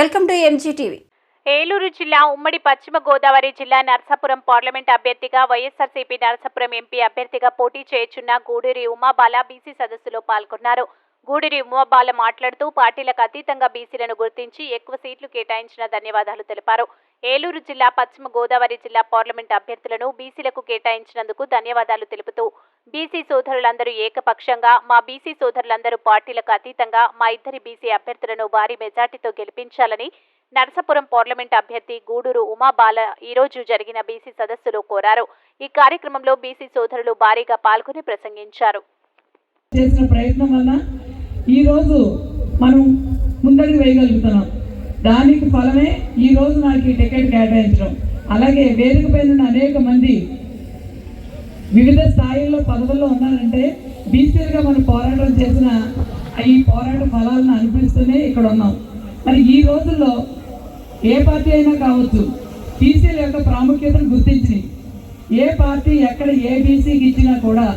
Welcome to ఎంజీటీవీ. Eluru జిల్లా ఉమ్మడి పశ్చిమ గోదావరి జిల్లా నర్సాపురం పార్లమెంట్ అభ్యర్థిగా వైఎస్ఆర్సీపీ నర్సాపురం ఎంపీ అభ్యర్థిగా పోటీ చేయుచున్న గూడూరి ఉమాబాల బీసీ సదస్సులో పాల్గొన్నారు. గూడూరి ఉమాబాల మాట్లాడుతూ పార్టీలకు అతీతంగా బీసీలను గుర్తించి ఎక్కువ సీట్లు కేటాయించిన ధన్యవాదాలు తెలిపారు. ఏలూరు జిల్లా పశ్చిమ గోదావరి జిల్లా పార్లమెంట్ అభ్యర్థులను బీసీలకు కేటాయించినందుకు ధన్యవాదాలు తెలుపుతూ బీసీ సోదరులందరూ ఏకపక్షంగా మా బీసీ సోదరులందరూ పార్టీలకు అతీతంగా మా ఇద్దరి బీసీ అభ్యర్థులను భారీ మెజార్టీతో గెలిపించాలని నర్సాపురం పార్లమెంట్ అభ్యర్థి గూడూరు ఉమాబాల ఈరోజు జరిగిన బీసీ సదస్సులో కోరారు. ఈ కార్యక్రమంలో బీసీ సోదరులు భారీగా పాల్గొని ప్రసంగించారు. చేసిన ప్రయత్నం వల్ల ఈరోజు మనం ముందడుగు వేయగలుగుతున్నాం. దానికి ఫలమే ఈరోజు నాకు ఈ టికెట్ కేటాయించడం. అలాగే వేదిక పైన అనేక మంది వివిధ స్థాయిల్లో పదవుల్లో ఉన్నారంటే బీసీలుగా మనం పోరాటం చేసిన ఈ పోరాట ఫలాలను అనిపిస్తూనే ఇక్కడ ఉన్నాం. మరి ఈ రోజుల్లో ఏ పార్టీ అయినా కావచ్చు, బీసీల యొక్క ప్రాముఖ్యతను గుర్తించి ఏ పార్టీ ఎక్కడ ఏ బీసీకి ఇచ్చినా కూడా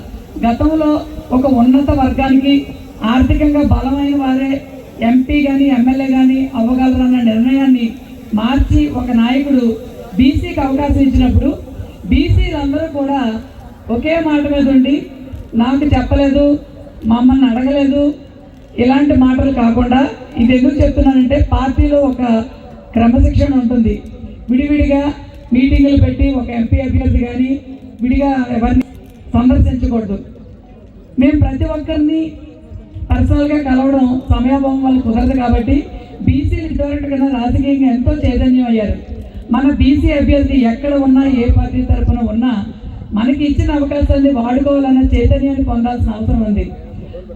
గతంలో ఒక ఉన్నత వర్గానికి ఆర్థికంగా బలమైన వారే ఎంపీ కానీ ఎమ్మెల్యే కానీ అవ్వగలరన్న నిర్ణయాన్ని మార్చి ఒక నాయకుడు బీసీకి అవకాశం ఇచ్చినప్పుడు బీసీలందరూ కూడా ఒకే మాట మీద ఉండి నాకు చెప్పలేదు, మమ్మల్ని అడగలేదు, ఇలాంటి మాటలు కాకుండా ఇది ఎందుకు చెప్తున్నానంటే పార్టీలో ఒక క్రమశిక్షణ ఉంటుంది. విడివిడిగా మీటింగులు పెట్టి ఒక ఎంపీ అభ్యర్థి కానీ విడిగా ఎవరిని సందర్శించకూడదు. మేము ప్రతి ఒక్కరిని పర్సనల్గా కలవడం సమయాభావం వల్ల కుదరదు కాబట్టి బీసీలు ఇదివరకు కన్నా రాజకీయంగా ఎంతో చైతన్యం అయ్యారు. మన బీసీ అభ్యర్థి ఎక్కడ ఉన్నా ఏ పార్టీ తరఫున ఉన్నా మనకి ఇచ్చిన అవకాశాన్ని వాడుకోవాలన్న చైతన్యాన్ని పొందాల్సిన అవసరం ఉంది.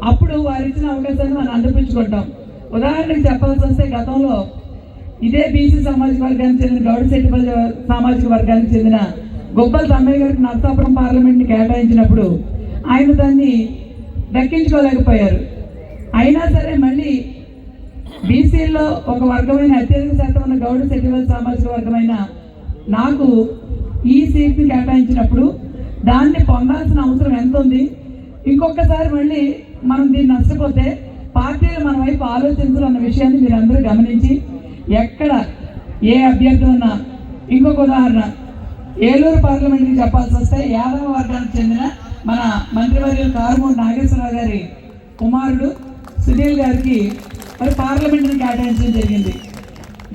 అప్పుడు వారు ఇచ్చిన అవకాశాన్ని మనం అందిపించుకుంటాం. ఉదాహరణకు చెప్పాల్సి వస్తే గతంలో ఇదే బీసీ సామాజిక వర్గానికి చెందిన గౌడశెట్టిపల్లి సామాజిక వర్గానికి చెందిన గొప్పల తమ్మయ్య గారికి నర్సాపురం పార్లమెంట్ని కేటాయించినప్పుడు ఆయన దాన్ని దక్కించుకోలేకపోయారు. అయినా సరే మళ్ళీ బీసీల్లో ఒక వర్గమైన అత్యధిక శాతం ఉన్న గౌడశెట్టిపల్లి సామాజిక వర్గమైన నాకు ఈ సీట్ని కేటాయించినప్పుడు దాన్ని పొందాల్సిన అవసరం ఎంత ఉంది. ఇంకొకసారి మళ్ళీ మనం దీన్ని నష్టపోతే పార్టీలు మన వైపు ఆలోచించాలన్న విషయాన్ని మీరు అందరూ గమనించి ఎక్కడ ఏ అభ్యర్థి ఉన్నా. ఇంకొక ఉదాహరణ ఏలూరు పార్లమెంట్కి చెప్పాల్సి వస్తే యాదవ వర్గానికి చెందిన మన మంత్రివర్యులు కారుమూరి నాగేశ్వరరావు గారి కుమారుడు సునీల్ గారికి మరి పార్లమెంట్ని కేటాయించడం జరిగింది.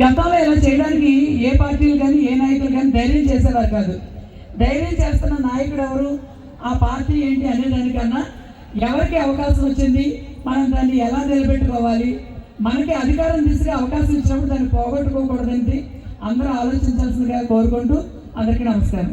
గతంలో ఇలా చేయడానికి ఏ పార్టీలు కానీ ఏ నాయకులు కానీ ధైర్యం చేసేవారు కాదు. ధైర్యం చేస్తున్న నాయకుడు ఎవరు, ఆ పార్టీ ఏంటి అనేదానికన్నా ఎవరికి అవకాశం వచ్చింది, మనం దాన్ని ఎలా నిలబెట్టుకోవాలి, మనకి అధికారం దిశగా అవకాశం ఇచ్చినప్పుడు దాన్ని పోగొట్టుకోకూడదంటే అందరూ ఆలోచించాల్సిందిగా కోరుకుంటూ అందరికీ నమస్కారం.